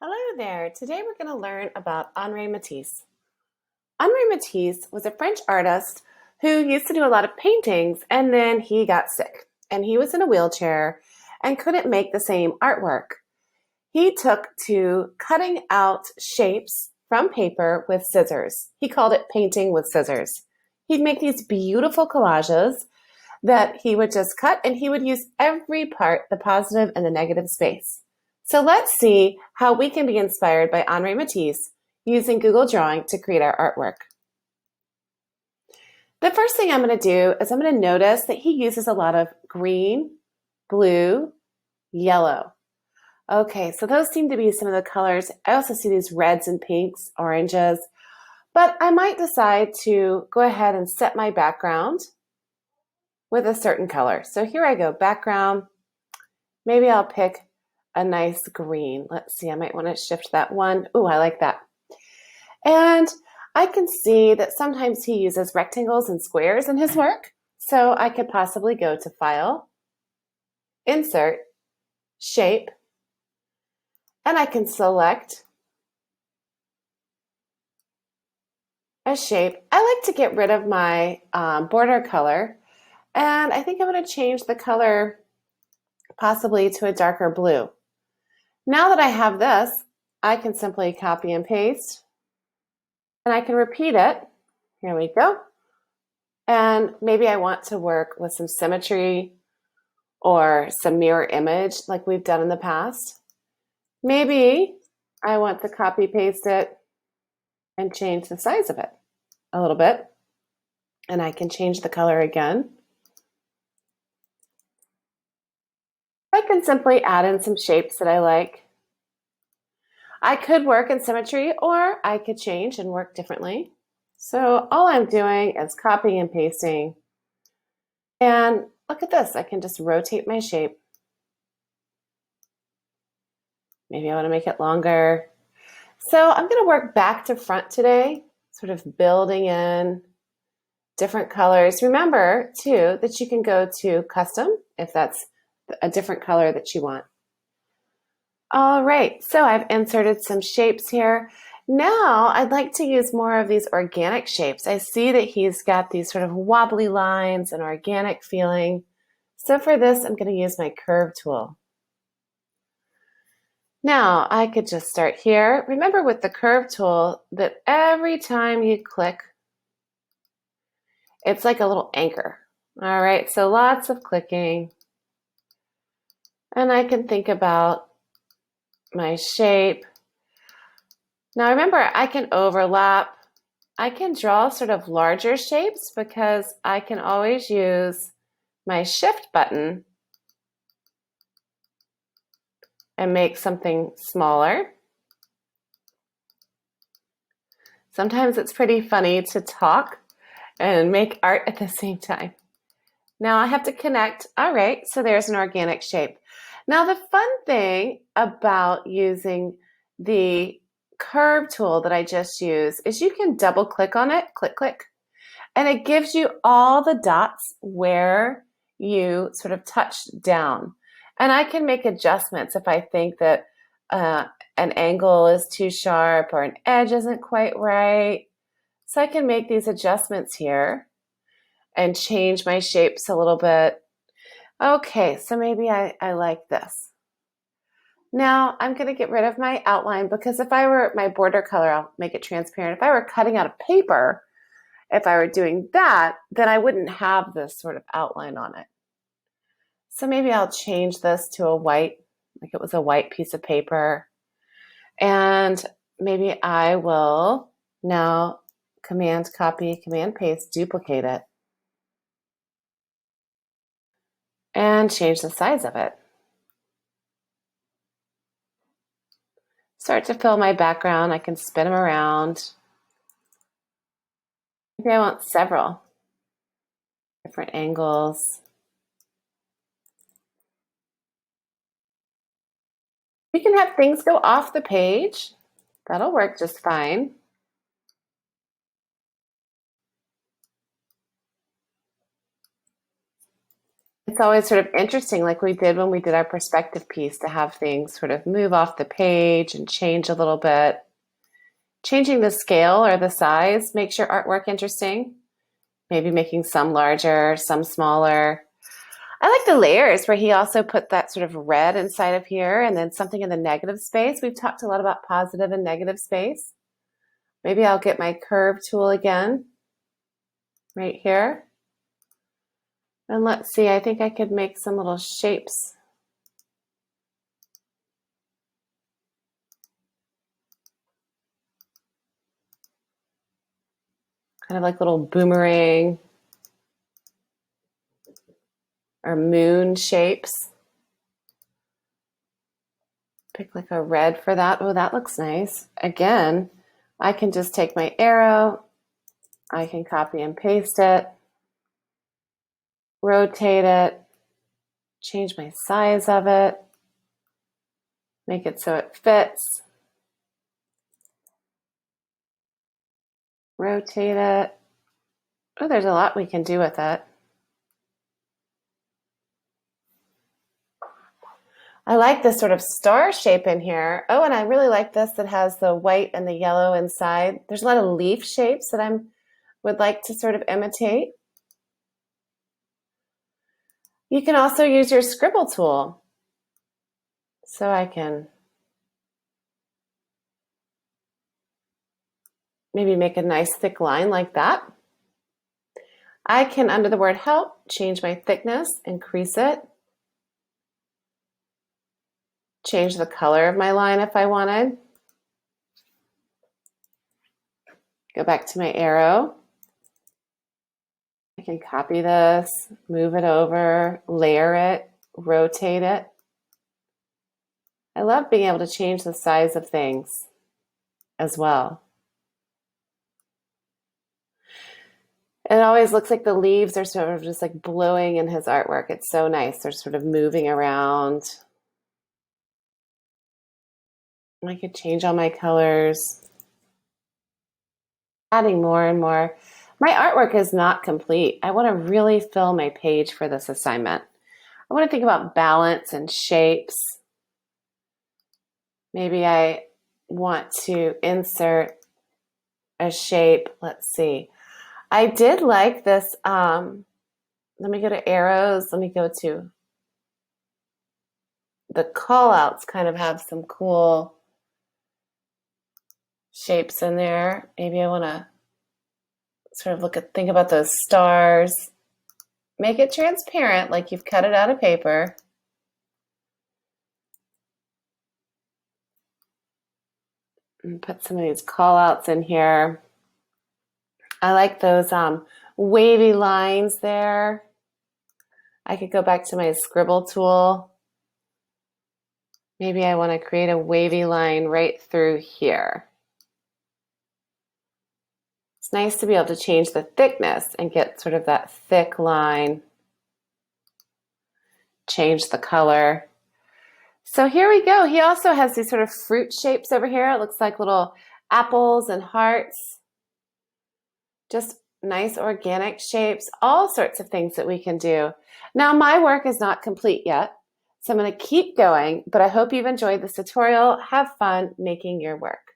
Hello there. Today we're going to learn about Henri Matisse. Henri Matisse was a French artist who used to do a lot of paintings and then he got sick and he was in a wheelchair and couldn't make the same artwork. He took to cutting out shapes from paper with scissors. He called it painting with scissors. He'd make these beautiful collages that he would just cut and he would use every part, the positive and the negative space. So let's see how we can be inspired by Henri Matisse using Google Drawing to create our artwork. The first thing I'm going to do is I'm going to notice that he uses a lot of green, blue, yellow. Okay, so those seem to be some of the colors. I also see these reds and pinks, oranges, but I might decide to go ahead and set my background with a certain color. So here I go, background. Maybe I'll pick a nice green. Let's see, I might want to shift that one. Ooh, I like that. And I can see that sometimes he uses rectangles and squares in his work. So I could possibly go to File, Insert, Shape, and I can select a shape. I like to get rid of my border color, and I think I'm going to change the color possibly to a darker blue. Now that I have this, I can simply copy and paste, and I can repeat it. Here we go. And maybe I want to work with some symmetry or some mirror image like we've done in the past. Maybe I want to copy paste it and change the size of it a little bit. And I can change the color again. I can simply add in some shapes that I like. I could work in symmetry or I could change and work differently. So all I'm doing is copying and pasting. And look at this, I can just rotate my shape. Maybe I want to make it longer. So I'm going to work back to front today, sort of building in different colors. Remember, too, that you can go to custom if that's a different color that you want. All right, so I've inserted some shapes here. Now I'd like to use more of these organic shapes. I see that he's got these sort of wobbly lines and organic feeling. So for this, I'm going to use my curve tool. Now I could just start here. Remember with the curve tool that every time you click, it's like a little anchor. All right, so lots of clicking. And I can think about my shape. Now remember, I can overlap. I can draw sort of larger shapes because I can always use my shift button and make something smaller. Sometimes it's pretty funny to talk and make art at the same time. Now I have to connect. All right, so there's an organic shape. Now the fun thing about using the curve tool that I just used is you can double click on it, click, click, and it gives you all the dots where you sort of touch down. And I can make adjustments if I think that an angle is too sharp or an edge isn't quite right. So I can make these adjustments here and change my shapes a little bit. Okay, so maybe I like this. Now I'm going to get rid of my outline because if I were my border color, I'll make it transparent. If I were cutting out a paper, if I were doing that, then I wouldn't have this sort of outline on it. So maybe I'll change this to a white, like it was a white piece of paper. And maybe I will now command copy, command paste, duplicate it. And change the size of it. Start to fill my background. I can spin them around. Maybe I want several different angles. We can have things go off the page. That'll work just fine. It's always sort of interesting, like we did when we did our perspective piece, to have things sort of move off the page and change a little bit. Changing the scale or the size makes your artwork interesting. Maybe making some larger, some smaller. I like the layers where he also put that sort of red inside of here and then something in the negative space. We've talked a lot about positive and negative space. Maybe I'll get my curve tool again right here. And let's see, I think I could make some little shapes. Kind of like little boomerang or moon shapes. Pick like a red for that. Oh, that looks nice. Again, I can just take my arrow, I can copy and paste it, rotate it, change my size of it, make it so it fits, rotate it. Oh, there's a lot we can do with it. I like this sort of star shape in here. Oh, and I really like this that has the white and the yellow inside. There's a lot of leaf shapes that I would like to sort of imitate. You can also use your scribble tool. So I can maybe make a nice thick line like that. I can, under the word help, change my thickness, increase it, change the color of my line if I wanted. Go back to my arrow. I can copy this, move it over, layer it, rotate it. I love being able to change the size of things as well. It always looks like the leaves are sort of just like blowing in his artwork. It's so nice. They're sort of moving around. I could change all my colors. Adding more and more. My artwork is not complete. I want to really fill my page for this assignment. I want to think about balance and shapes. Maybe I want to insert a shape. Let's see. I did like this. Let me go to arrows. Let me go to the call outs, kind of have some cool shapes in there. Maybe I want to sort of think about those stars. Make it transparent, like you've cut it out of paper. And put some of these call outs in here. I like those wavy lines there. I could go back to my scribble tool. Maybe I want to create a wavy line right through here. It's nice to be able to change the thickness and get sort of that thick line. Change the color. So here we go. He also has these sort of fruit shapes over here. It looks like little apples and hearts. Just nice organic shapes, all sorts of things that we can do. Now, my work is not complete yet, so I'm going to keep going, but I hope you've enjoyed this tutorial. Have fun making your work.